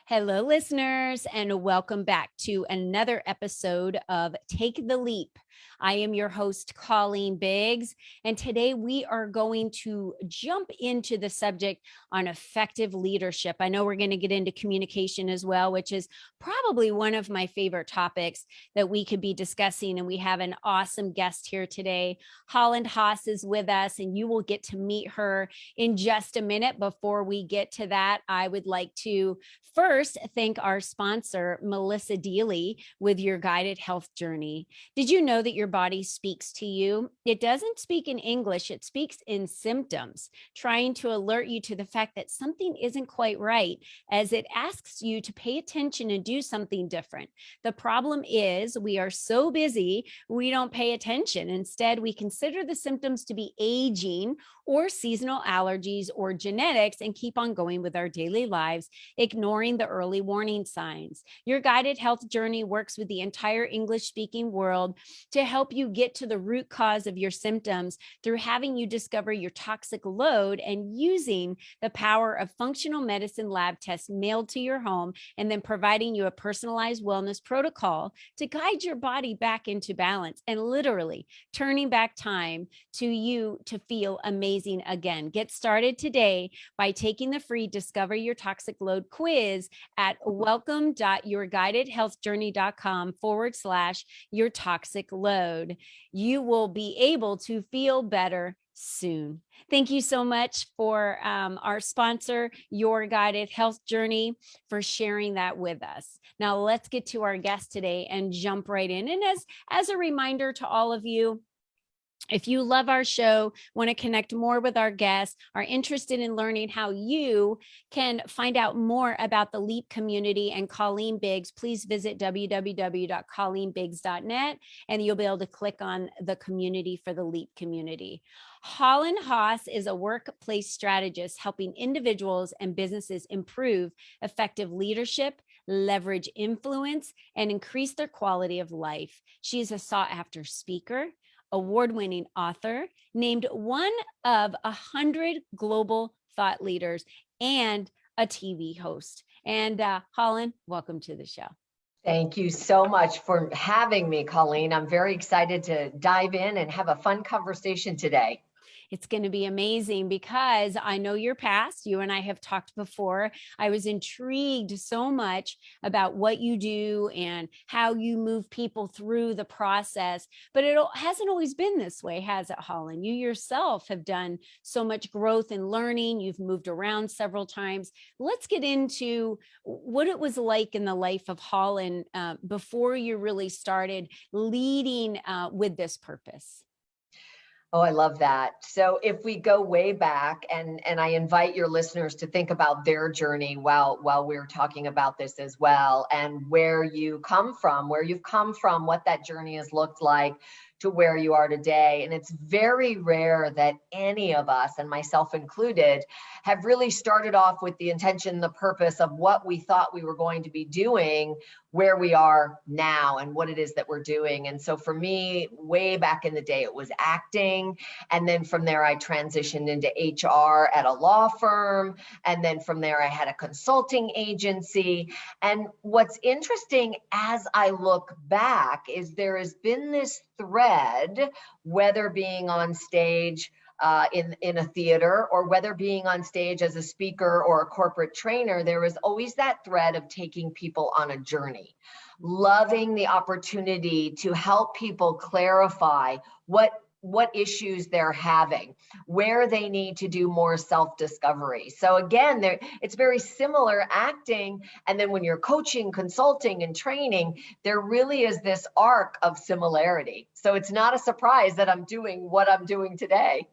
Hello, listeners, and welcome back to another episode of Take the Leap. I am your host, Colleen Biggs, and today we are going to jump into the subject on effective leadership. I know we're going to get into communication as well, which is probably one of my favorite topics that we could be discussing. And we have an awesome guest here today. Holland Haiis is with us, and you will get to meet her in just a minute. Before we get to that, I would like to first thank our sponsor, Melissa Deely, with your guided health journey. Did you know that your body speaks to you? It doesn't speak in English, it speaks in symptoms, trying to alert you to the fact that something isn't quite right as it asks you to pay attention and do something different. The problem is we are so busy, we don't pay attention. Instead, we consider the symptoms to be aging or seasonal allergies or genetics and keep on going with our daily lives, ignoring the early warning signs. Your guided health journey works with the entire English-speaking world to help you get to the root cause of your symptoms through having you discover your toxic load and using the power of functional medicine lab tests mailed to your home, and then providing you a personalized wellness protocol to guide your body back into balance and literally turning back time to you to feel amazing again. Get started today by taking the free Discover Your Toxic Load quiz at welcome.yourguidedhealthjourney.com/your toxic load. You will be able to feel better soon. Thank you so much for our sponsor, Your Guided Health Journey, for sharing that with us. Now let's get to our guest today and jump right in. And as a reminder to all of you, if you love our show, want to connect more with our guests, are interested in learning how you can find out more about the LEAP community and Colleen Biggs, please visit www.colleenbiggs.net and you'll be able to click on the community for the LEAP community. Holland Haiis is a workplace strategist helping individuals and businesses improve effective leadership, leverage influence, and increase their quality of life. She is a sought-after speaker, award-winning author, named one of 100 global thought leaders, and a TV host. And Holland, welcome to the show. Thank you so much for having me, Colleen. I'm very excited to dive in and have a fun conversation today. It's going to be amazing because I know your past. You and I have talked before. I was intrigued so much about what you do and how you move people through the process, but it hasn't always been this way, has it, Holland? You yourself have done so much growth and learning. You've moved around several times. Let's get into what it was like in the life of Holland before you really started leading with this purpose. Oh, I love that. So if we go way back, and I invite your listeners to think about their journey while we're talking about this as well, and where you've come from, what that journey has looked like to where you are today. And it's very rare that any of us, and myself included, have really started off with the intention, the purpose of what we thought we were going to be doing, where we are now and what it is that we're doing. And so for me, way back in the day, it was acting. And then from there, I transitioned into HR at a law firm. And then from there, I had a consulting agency. And what's interesting as I look back is there has been this thread, whether being on stage in a theater or whether being on stage as a speaker or a corporate trainer, there was always that thread of taking people on a journey, loving the opportunity to help people clarify what issues they're having, where they need to do more self-discovery. So again, it's very similar acting. And then when you're coaching, consulting, and training, there really is this arc of similarity. So it's not a surprise that I'm doing what I'm doing today.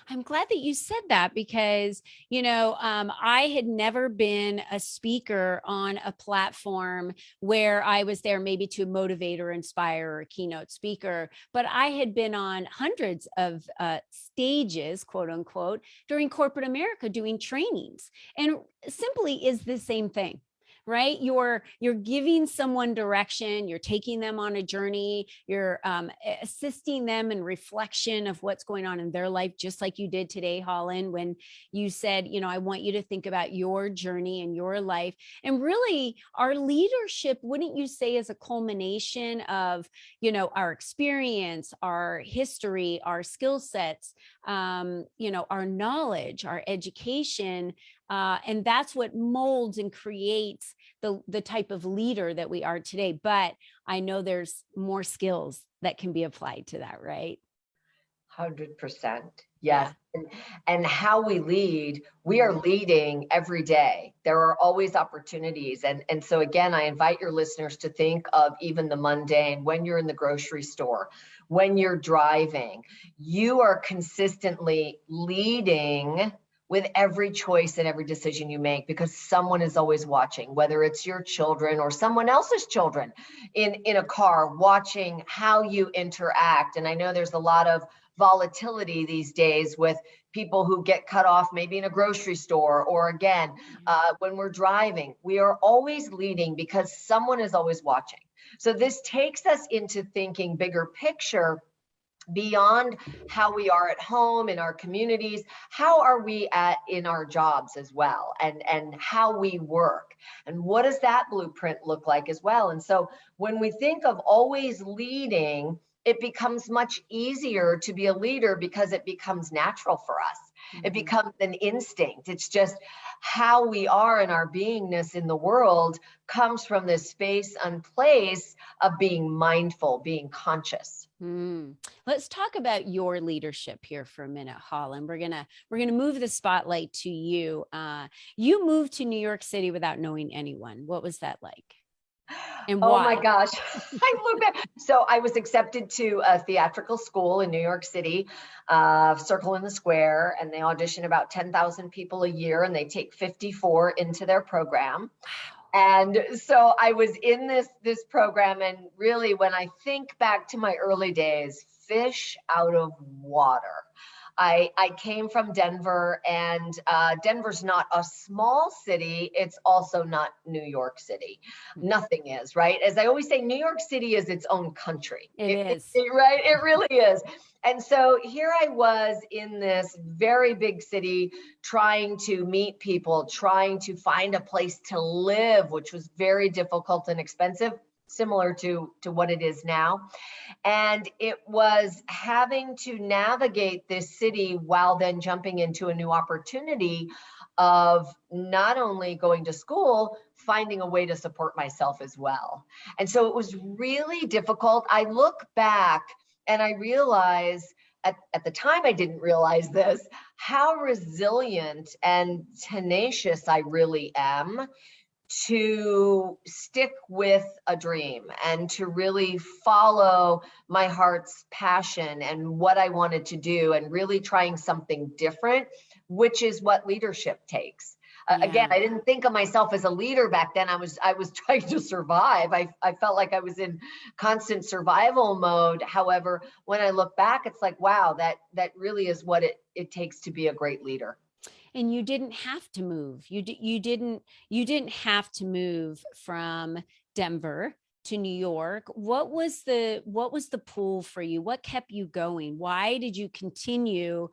I'm glad that you said that because, I had never been a speaker on a platform where I was there maybe to motivate or inspire or a keynote speaker, but I had been on hundreds of stages, quote unquote, during corporate America doing trainings, and simply is the same thing. right? You're giving someone direction, you're taking them on a journey, you're assisting them in reflection of what's going on in their life, just like you did today, Holland, when you said, I want you to think about your journey and your life. And really, our leadership, wouldn't you say, is a culmination of, our experience, our history, our skill sets, our knowledge, our education. And that's what molds and creates the type of leader that we are today. But I know there's more skills that can be applied to that, right? 100%. Yeah. Yes. And how we lead, we are leading every day. There are always opportunities. And so again, I invite your listeners to think of even the mundane. When you're in the grocery store, when you're driving, you are consistently leading with every choice and every decision you make, because someone is always watching, whether it's your children or someone else's children in a car, watching how you interact. And I know there's a lot of volatility these days with people who get cut off maybe in a grocery store, or again, when we're driving. We are always leading because someone is always watching. So this takes us into thinking bigger picture, beyond how we are at home, in our communities. How are we in our jobs as well, and how we work, and what does that blueprint look like as well? And so when we think of always leading, it becomes much easier to be a leader because it becomes natural for us. It becomes an instinct. It's just how we are in our beingness in the world comes from this space and place of being mindful, being conscious. Let's talk about your leadership here for a minute, Holland. We're gonna move the spotlight to you. You moved to New York City without knowing anyone. What was that like? And Oh my why? gosh. I look back. So I was accepted to a theatrical school in New York City, Circle in the Square, and they audition about 10,000 people a year, and they take 54 into their program. And so I was in this program, and really, when I think back to my early days, fish out of water. I came from Denver, and Denver's not a small city. It's also not New York City. Nothing is, right? As I always say, New York City is its own country. It is. Right? It really is. And so here I was in this very big city, trying to meet people, trying to find a place to live, which was very difficult and expensive, similar to what it is now. And it was having to navigate this city while then jumping into a new opportunity of not only going to school, finding a way to support myself as well. And so it was really difficult. I look back and I realize, at the time I didn't realize this, how resilient and tenacious I really am to stick with a dream and to really follow my heart's passion and what I wanted to do, and really trying something different, which is what leadership takes. Again, I didn't think of myself as a leader back then. I was trying to survive. I felt like I was in constant survival mode. However, when I look back, it's like, wow, that really is what it takes to be a great leader. And you didn't have to move. You didn't have to move from Denver to New York. What was the pull for you? What kept you going? Why did you continue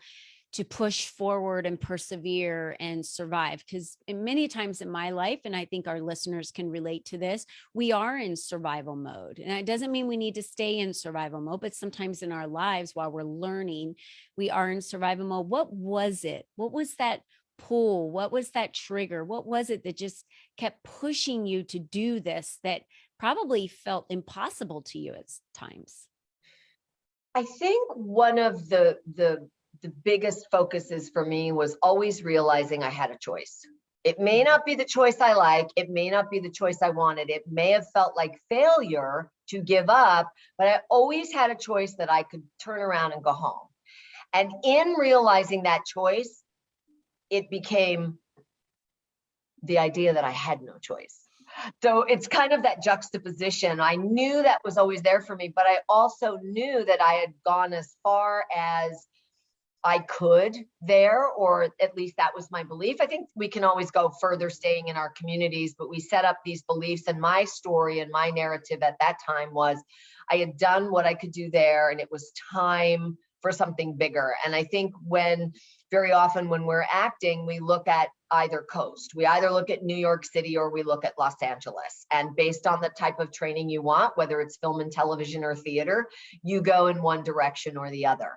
to push forward and persevere and survive? Because many times in my life, and I think our listeners can relate to this, we are in survival mode. And it doesn't mean we need to stay in survival mode, but sometimes in our lives while we're learning, we are in survival mode. What was it? What was that pull? What was that trigger? What was it that just kept pushing you to do this that probably felt impossible to you at times? I think one of the biggest focuses for me was always realizing I had a choice. It may not be the choice I like. It may not be the choice I wanted. It may have felt like failure to give up, but I always had a choice that I could turn around and go home. And in realizing that choice, it became the idea that I had no choice. So it's kind of that juxtaposition. I knew that was always there for me, but I also knew that I had gone as far as I could there, or at least that was my belief. I think we can always go further staying in our communities, but we set up these beliefs. And my story and my narrative at that time was I had done what I could do there, and it was time for something bigger. And I think very often when we're acting, we look at either coast. We either look at New York City or we look at Los Angeles. And based on the type of training you want, whether it's film and television or theater, you go in one direction or the other.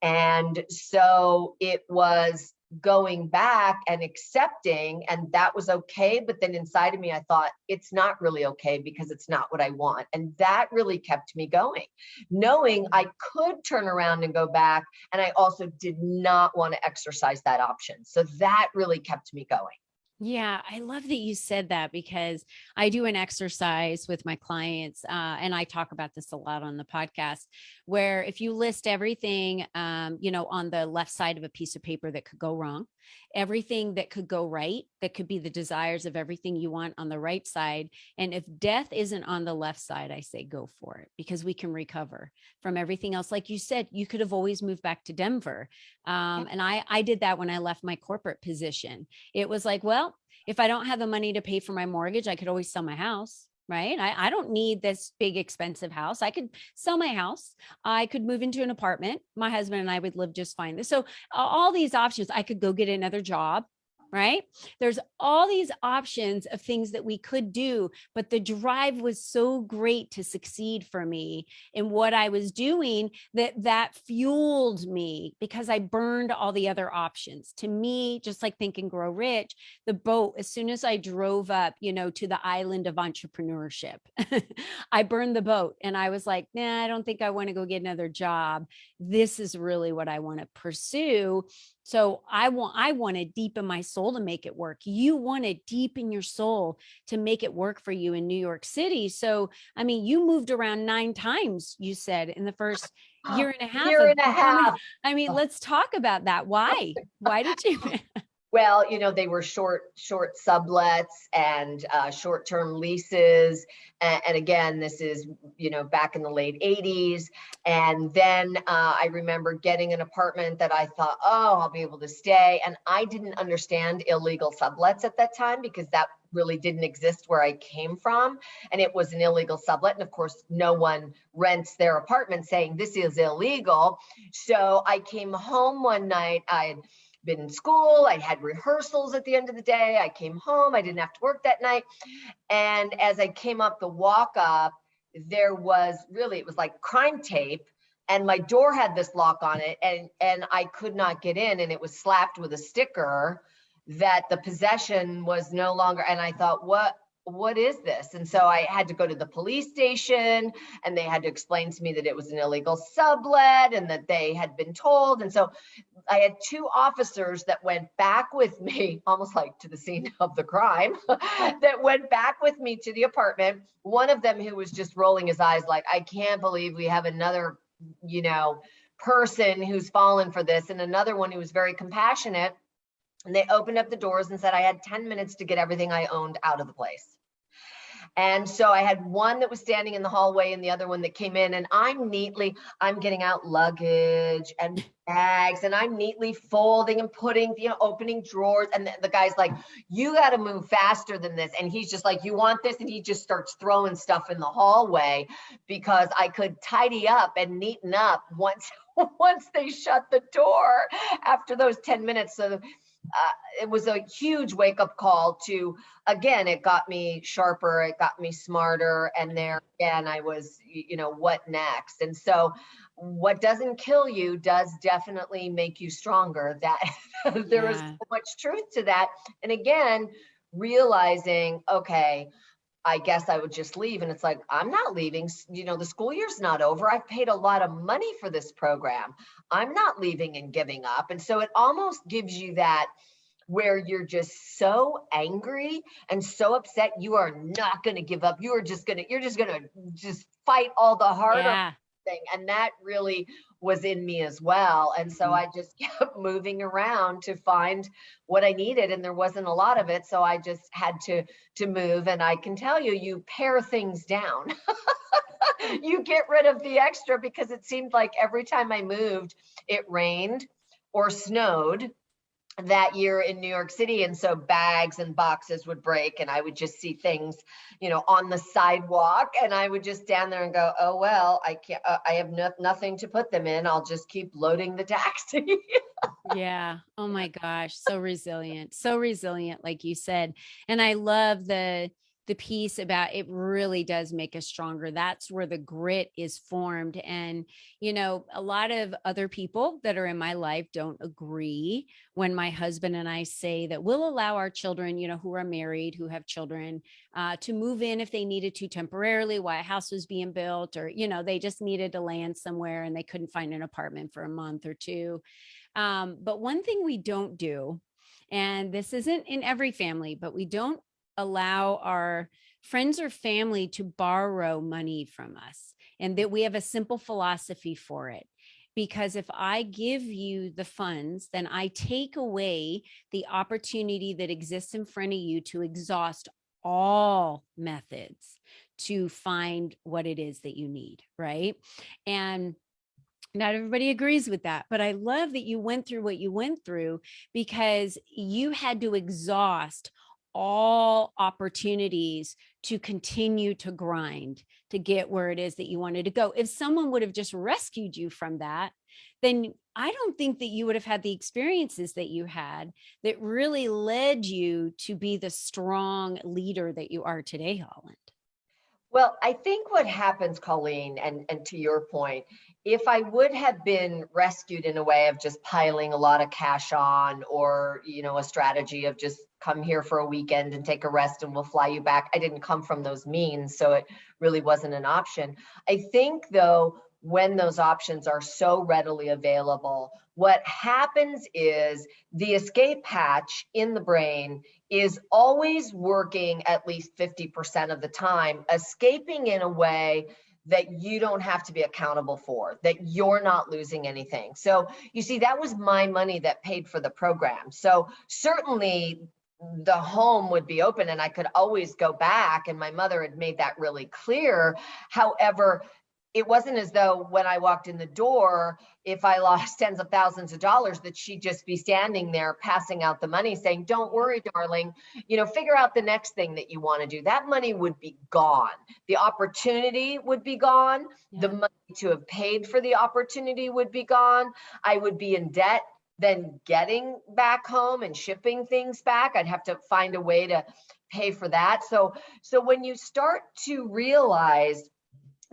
And so it was going back and accepting, and that was okay. But then inside of me, I thought, it's not really okay because it's not what I want. And that really kept me going, knowing I could turn around and go back. And I also did not want to exercise that option. So that really kept me going. Yeah, I love that you said that, because I do an exercise with my clients, and I talk about this a lot on the podcast, where if you list everything, on the left side of a piece of paper that could go wrong, everything that could go right, that could be the desires of everything you want on the right side. And if death isn't on the left side, I say go for it, because we can recover from everything else. Like you said, you could have always moved back to Denver. And I did that when I left my corporate position. It was like, well, if I don't have the money to pay for my mortgage, I could always sell my house, right? I don't need this big, expensive house. I could sell my house. I could move into an apartment. My husband and I would live just fine. So all these options, I could go get another job, right? There's all these options of things that we could do, but the drive was so great to succeed for me in what I was doing that fueled me, because I burned all the other options. To me, just like Think and Grow Rich, the boat, as soon as I drove up, to the island of entrepreneurship, I burned the boat and I was like, nah, I don't think I want to go get another job. This is really what I want to pursue. So I want to deepen my soul to make it work. You want to deepen your soul to make it work for you in New York City. So, I mean, you moved around 9 times, you said, in the first year and a half. Year and a half. I mean, let's talk about that. Why? Why did you? Well, they were short sublets and short-term leases. And again, this is, back in the late 80s. And then I remember getting an apartment that I thought, oh, I'll be able to stay. And I didn't understand illegal sublets at that time, because that really didn't exist where I came from. And it was an illegal sublet. And of course, no one rents their apartment saying this is illegal. So I came home one night. I been in school. I had rehearsals at the end of the day. I came home. I didn't have to work that night. And as I came up the walk up, it was like crime tape. And my door had this lock on it, and I could not get in. And it was slapped with a sticker that the possession was no longer. And I thought, what is this? And so I had to go to the police station, and they had to explain to me that it was an illegal sublet and that they had been told. And so I had 2 officers that went back with me, almost like to the scene of the crime, that went back with me to the apartment. One of them who was just rolling his eyes like, I can't believe we have another, person who's fallen for this. And another one who was very compassionate. And they opened up the doors and said I had 10 minutes to get everything I owned out of the place. And so I had one that was standing in the hallway and the other one that came in, and I'm getting out luggage and bags, and I'm neatly folding and putting, opening drawers. And the guy's like, you got to move faster than this. And he's just like, you want this? And he just starts throwing stuff in the hallway, because I could tidy up and neaten up once they shut the door after those 10 minutes. So it was a huge wake-up call to, again, it got me sharper, it got me smarter. And there again, I was, what next? And so what doesn't kill you does definitely make you stronger. That there is so much truth to that. And again, realizing, okay, I guess I would just leave. And it's like, I'm not leaving. The school year's not over. I've paid a lot of money for this program. I'm not leaving and giving up. And so it almost gives you that where you're just so angry and so upset. You are not going to give up. You're just going to fight all the harder thing. And that really was in me as well. And so I just kept moving around to find what I needed, and there wasn't a lot of it. So I just had to move. And I can tell you, you pare things down. You get rid of the extra, because it seemed like every time I moved, it rained or snowed that year in New York City. And so bags and boxes would break, and I would just see things, on the sidewalk, and I would just stand there and go, oh, well, I can't, I have nothing to put them in. I'll just keep loading the taxi. Yeah. Oh my gosh. So resilient. So resilient, like you said. And I love the piece about it really does make us stronger. That's where the grit is formed. And, a lot of other people that are in my life don't agree when my husband and I say that we'll allow our children, who are married, who have children, to move in if they needed to temporarily while a house was being built, or, they just needed to land somewhere and they couldn't find an apartment for a month or two. But one thing we don't do, and this isn't in every family, but we don't allow our friends or family to borrow money from us. And that we have a simple philosophy for it. Because if I give you the funds, then I take away the opportunity that exists in front of you to exhaust all methods to find what it is that you need. Right. And not everybody agrees with that, but I love that you went through what you went through, because you had to exhaust all opportunities to continue to grind to get where it is that you wanted to go. If someone would have just rescued you from that, then I don't think that you would have had the experiences that you had that really led you to be the strong leader that you are today, Holland. Well, I think what happens, Colleen, and to your point, if I would have been rescued in a way of just piling a lot of cash on, or, a strategy of just come here for a weekend and take a rest and we'll fly you back, I didn't come from those means, so it really wasn't an option. I think, though, when those options are so readily available, what happens is the escape hatch in the brain is always working at least 50% of the time, escaping in a way that you don't have to be accountable for, that you're not losing anything. So you see, that was my money that paid for the program. So certainly the home would be open and I could always go back. And my mother had made that really clear. However, it wasn't as though when I walked in the door, if I lost tens of thousands of dollars, that she'd just be standing there passing out the money saying, don't worry, darling, figure out the next thing that you want to do. That money would be gone. The opportunity would be gone. Yeah. The money to have paid for the opportunity would be gone. I would be in debt. Then getting back home and shipping things back, I'd have to find a way to pay for that. So when you start to realize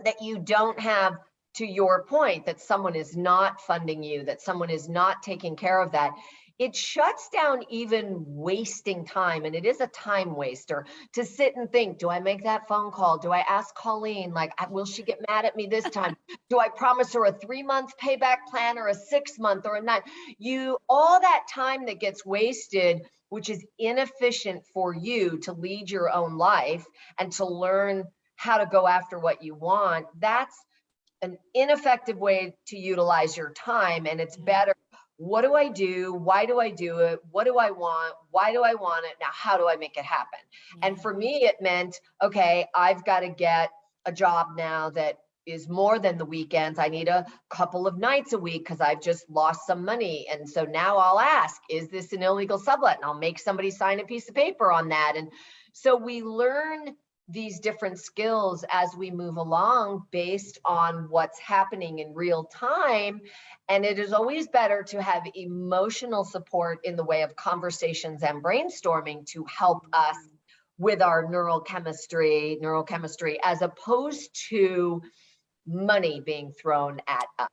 that you don't have, to your point, that someone is not funding you, that someone is not taking care of that, it shuts down even wasting time. And it is a time waster to sit and think, do I make that phone call? Do I ask Colleen, will she get mad at me this time? Do I promise her a 3-month payback plan or a 6-month or a 9? All that time that gets wasted, which is inefficient for you to lead your own life and to learn how to go after what you want, that's an ineffective way to utilize your time. And it's better, what do I do? Why do I do it? What do I want? Why do I want it? Now, how do I make it happen? Yeah. And for me, it meant, okay, I've got to get a job now that is more than the weekends. I need a couple of nights a week because I've just lost some money. And so now I'll ask, is this an illegal sublet? And I'll make somebody sign a piece of paper on that. And so we learn these different skills as we move along based on what's happening in real time. And it is always better to have emotional support in the way of conversations and brainstorming to help us with our neurochemistry, as opposed to money being thrown at us.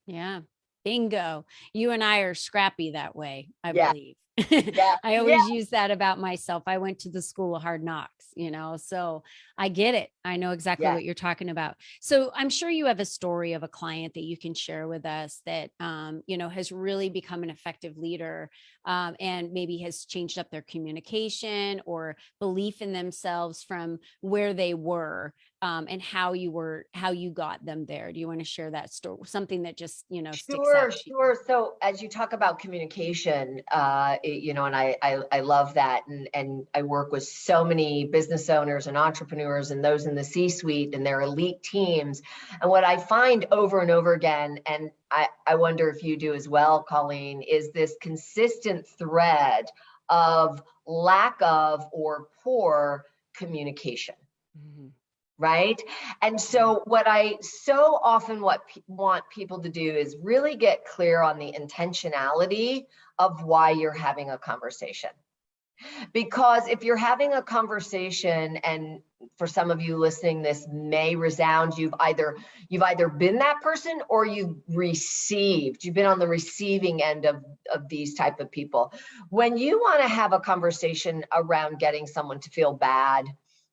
Yeah. Bingo. You and I are scrappy that way, I Yeah. believe. Yeah. I always use that about myself. I went to the school of hard knocks, so I get it. I know exactly what you're talking about. So I'm sure you have a story of a client that you can share with us that, has really become an effective leader, and maybe has changed up their communication or belief in themselves from where they were, and how you got them there. Do you want to share that story? Something that just, sticks out. Sure. So as you talk about communication, and I love that. And I work with so many business owners and entrepreneurs and those in the C-suite and their elite teams. And what I find over and over again, and I wonder if you do as well, Colleen, is this consistent thread of lack of or poor communication. Right. And so what I so often want people to do is really get clear on the intentionality of why you're having a conversation. Because if you're having a conversation, and for some of you listening, this may resound, you've either been that person or you've been on the receiving end of these type of people. When you want to have a conversation around getting someone to feel bad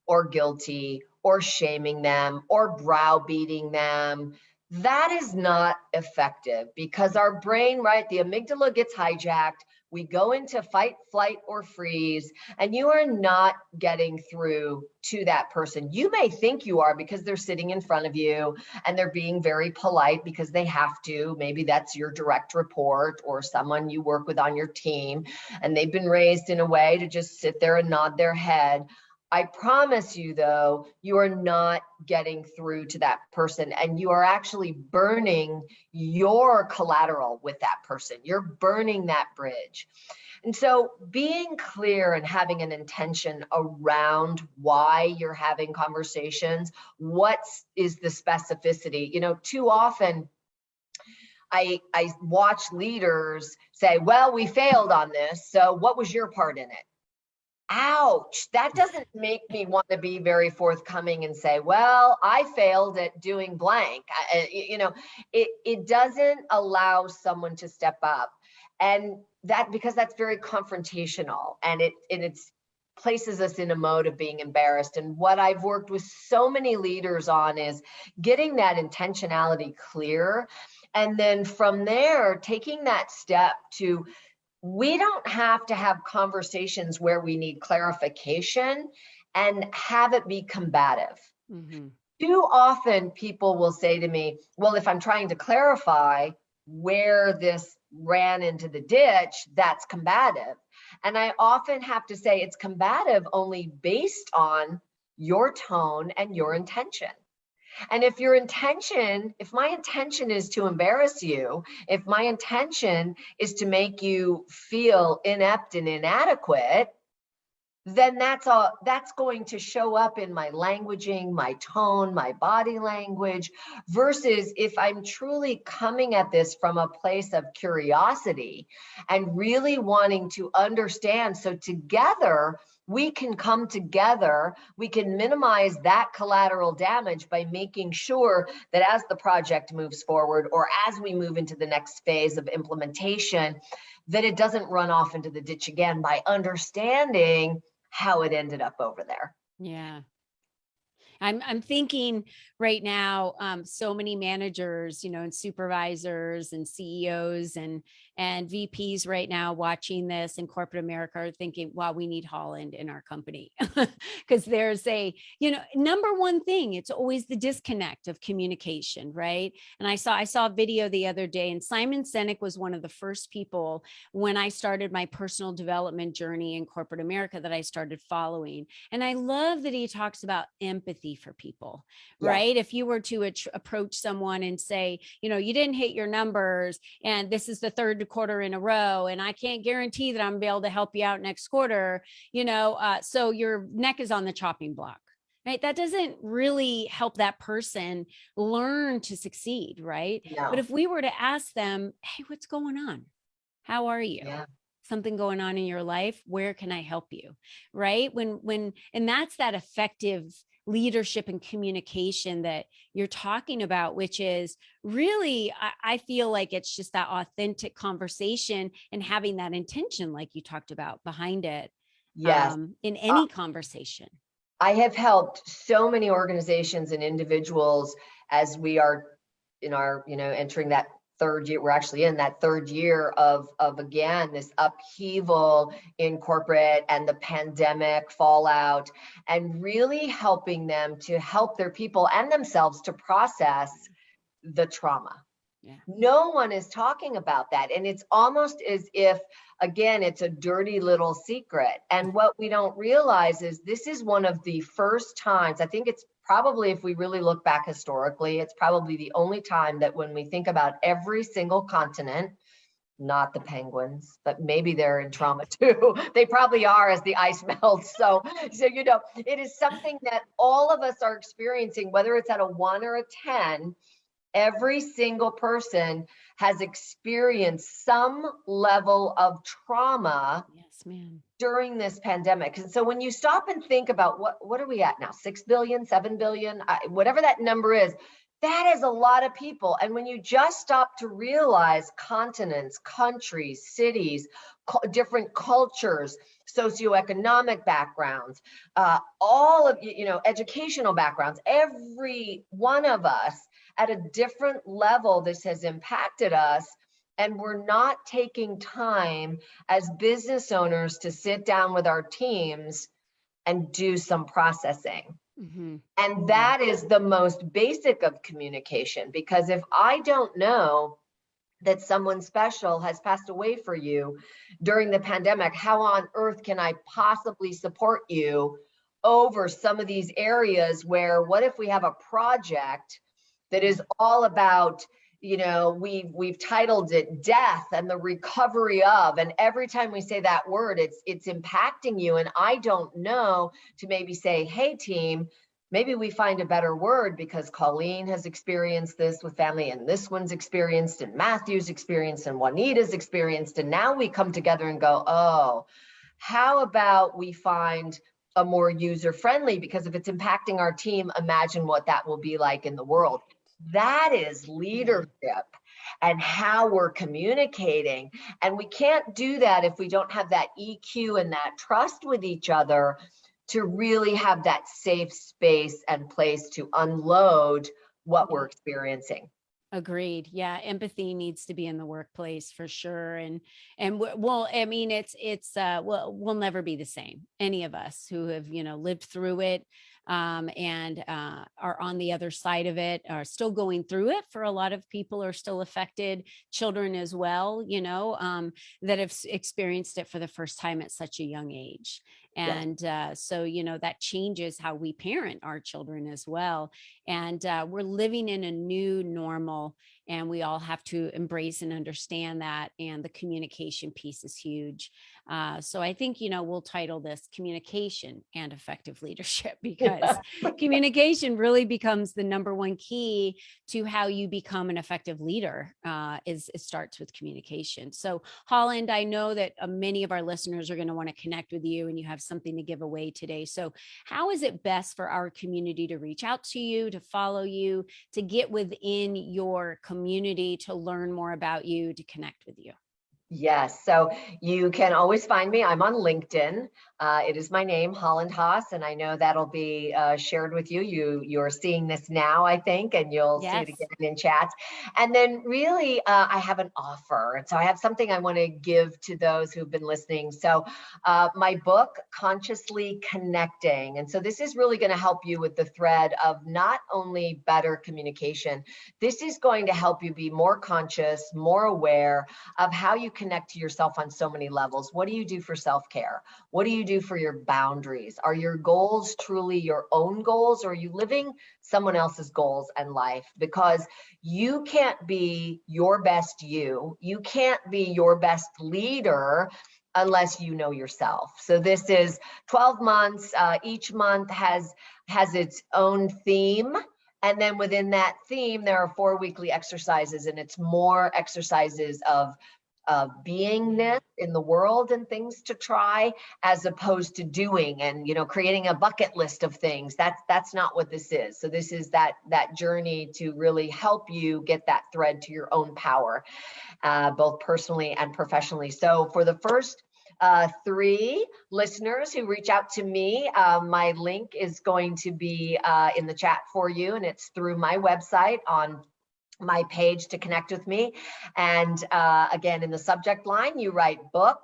or guilty or shaming them or browbeating them, that is not effective, because our brain, right, the amygdala gets hijacked. We go into fight, flight, or freeze, and you are not getting through to that person. You may think you are because they're sitting in front of you and they're being very polite because they have to. Maybe that's your direct report or someone you work with on your team, and they've been raised in a way to just sit there and nod their head. I promise you, though, you are not getting through to that person, and you are actually burning your collateral with that person. You're burning that bridge. And so being clear and having an intention around why you're having conversations, what is the specificity? Too often I watch leaders say, well, we failed on this, so what was your part in it? Ouch, that doesn't make me want to be very forthcoming and say, well, I failed at doing blank. It doesn't allow someone to step up. And because that's very confrontational, and it places us in a mode of being embarrassed. And what I've worked with so many leaders on is getting that intentionality clear. And then from there, taking that step to, we don't have to have conversations where we need clarification and have it be combative. Too often people will say to me, well, if I'm trying to clarify where this ran into the ditch, that's combative. And I often have to say it's combative only based on your tone and your intention. And if my intention is to embarrass you, if my intention is to make you feel inept and inadequate, then that's going to show up in my languaging, my tone, my body language, versus if I'm truly coming at this from a place of curiosity and really wanting to understand. So together, we can come together, we can minimize that collateral damage by making sure that as the project moves forward, or as we move into the next phase of implementation, that it doesn't run off into the ditch again, by understanding how it ended up over there. Yeah. I'm thinking right now, so many managers, and supervisors and CEOs and VPs right now watching this in corporate America are thinking, wow, we need Holland in our company. Because there's number one thing, it's always the disconnect of communication, right? And I saw a video the other day, and Simon Sinek was one of the first people when I started my personal development journey in corporate America that I started following. And I love that he talks about empathy for people, right? If you were to approach someone and say, you didn't hit your numbers and this is the third quarter in a row, and I can't guarantee that I'm gonna be able to help you out next quarter, so your neck is on the chopping block. Right? That doesn't really help that person learn to succeed, right? No. But if we were to ask them, hey, what's going on? How are you? Yeah. Something going on in your life? Where can I help you? Right? And that's that effective leadership and communication that you're talking about, which is really, I feel like it's just that authentic conversation and having that intention, like you talked about, behind it. Yes. In any conversation. I have helped so many organizations and individuals as we are in our, entering that third year. We're actually in that third year of again, this upheaval in corporate and the pandemic fallout, and really helping them to help their people and themselves to process the trauma. Yeah. No one is talking about that. And it's almost as if, again, it's a dirty little secret. And what we don't realize is this is one of the first times, I think it's probably, if we really look back historically, it's probably the only time that when we think about every single continent, not the penguins, but maybe they're in trauma too. They probably are as the ice melts. So, it is something that all of us are experiencing, whether it's at a 1 or a 10. Every single person has experienced some level of trauma. Yes, ma'am. During this pandemic. And so when you stop and think about what are we at now, 6 billion, 7 billion, whatever that number is, that is a lot of people. And when you just stop to realize continents, countries, cities, different cultures, socioeconomic backgrounds, all of, educational backgrounds, every one of us at a different level, this has impacted us. And we're not taking time as business owners to sit down with our teams and do some processing. Mm-hmm. And that is the most basic of communication, because if I don't know that someone special has passed away for you during the pandemic, how on earth can I possibly support you over some of these areas where, what if we have a project that is all about, we've titled it death and the recovery of, and every time we say that word, it's impacting you. And I don't know to maybe say, hey team, maybe we find a better word, because Colleen has experienced this with family, and this one's experienced, and Matthew's experienced, and Juanita's experienced. And now we come together and go, oh, how about we find a more user-friendly, because if it's impacting our team, imagine what that will be like in the world. That is leadership and how we're communicating. And we can't do that if we don't have that EQ and that trust with each other to really have that safe space and place to unload what we're experiencing. Agreed. Yeah. Empathy needs to be in the workplace for sure. And well, I mean, we'll never be the same. Any of us who have, lived through it, and are on the other side of it, are still going through it. For a lot of people are still affected, children as well, that have experienced it for the first time at such a young age. And so, that changes how we parent our children as well. And we're living in a new normal, and we all have to embrace and understand that. And the communication piece is huge. So I think, we'll title this Communication and Effective Leadership, because communication really becomes the number one key to how you become an effective leader. It starts with communication. So Holland, I know that many of our listeners are going to want to connect with you, and you have something to give away today. So how is it best for our community to reach out to you, to follow you, to get within your community, to learn more about you, to connect with you? Yes. So you can always find me. I'm on LinkedIn. It is my name, Holland Haiis, and I know that'll be shared with you. You're seeing this now, I think, and you'll see it again in chats. And then really, I have an offer. And so I have something I want to give to those who've been listening. So my book, Consciously Connecting. And so this is really going to help you with the thread of not only better communication, this is going to help you be more conscious, more aware of how you connect to yourself on so many levels. What do you do for self-care? What do you do for your boundaries? Are your goals truly your own goals, or are you living someone else's goals and life? Because you can't be your best you. You can't be your best leader unless you know yourself. So this is 12 months. Each month has its own theme. And then within that theme, there are 4 weekly exercises, and it's more exercises of beingness in the world and things to try, as opposed to doing and creating a bucket list of things. That's not what this is. So this is that journey to really help you get that thread to your own power, both personally and professionally. So for the first 3 listeners who reach out to me, my link is going to be in the chat for you, and it's through my website on my page to connect with me. And again, in the subject line, you write book,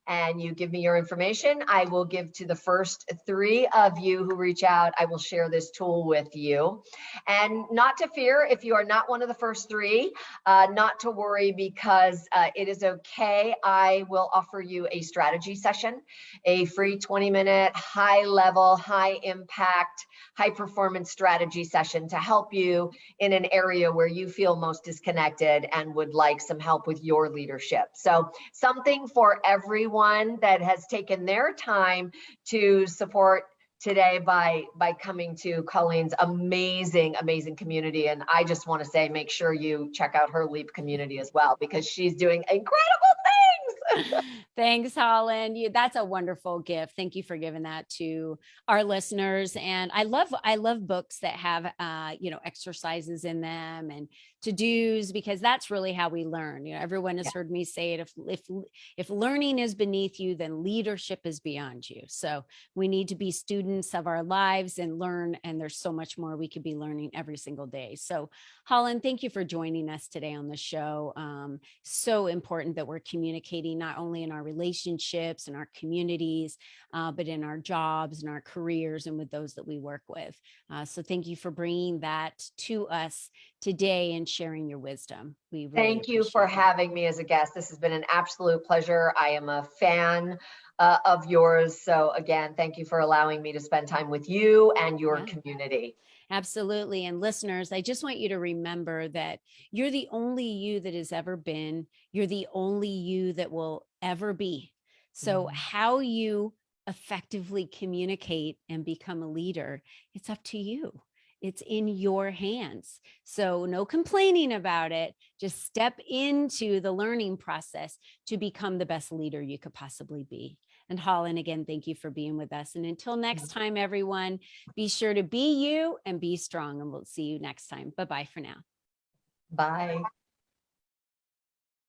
and you give me your information, I will give to the first 3 of you who reach out, I will share this tool with you. And not to fear if you are not one of the first 3, not to worry, because it is okay. I will offer you a strategy session, a free 20-minute, high level, high impact, high performance strategy session to help you in an area where you feel most disconnected and would like some help with your leadership. So something for everyone that has taken their time to support today by coming to Colleen's amazing community. And I just want to say, make sure you check out her LEAP community as well, because she's doing incredible things. Thanks, Holland. That's a wonderful gift. Thank you for giving that to our listeners. And I love books that have exercises in them and to-dos, because that's really how we learn. Everyone has heard me say it. If learning is beneath you, then leadership is beyond you. So we need to be students of our lives and learn. And there's so much more we could be learning every single day. So Holland, thank you for joining us today on the show. So important that we're communicating not only in our relationships and our communities, but in our jobs and our careers and with those that we work with. So thank you for bringing that to us today and sharing your wisdom. We really Thank you for having me as a guest. This has been an absolute pleasure. I am a fan of yours. So again, thank you for allowing me to spend time with you and your community. Absolutely. And listeners, I just want you to remember that you're the only you that has ever been. You're the only you that will ever be. So how you effectively communicate and become a leader, it's up to you. It's in your hands. So no complaining about it. Just step into the learning process to become the best leader you could possibly be. And Holland, again, thank you for being with us. And until next time, everyone, be sure to be you and be strong. And we'll see you next time. Bye-bye for now. Bye.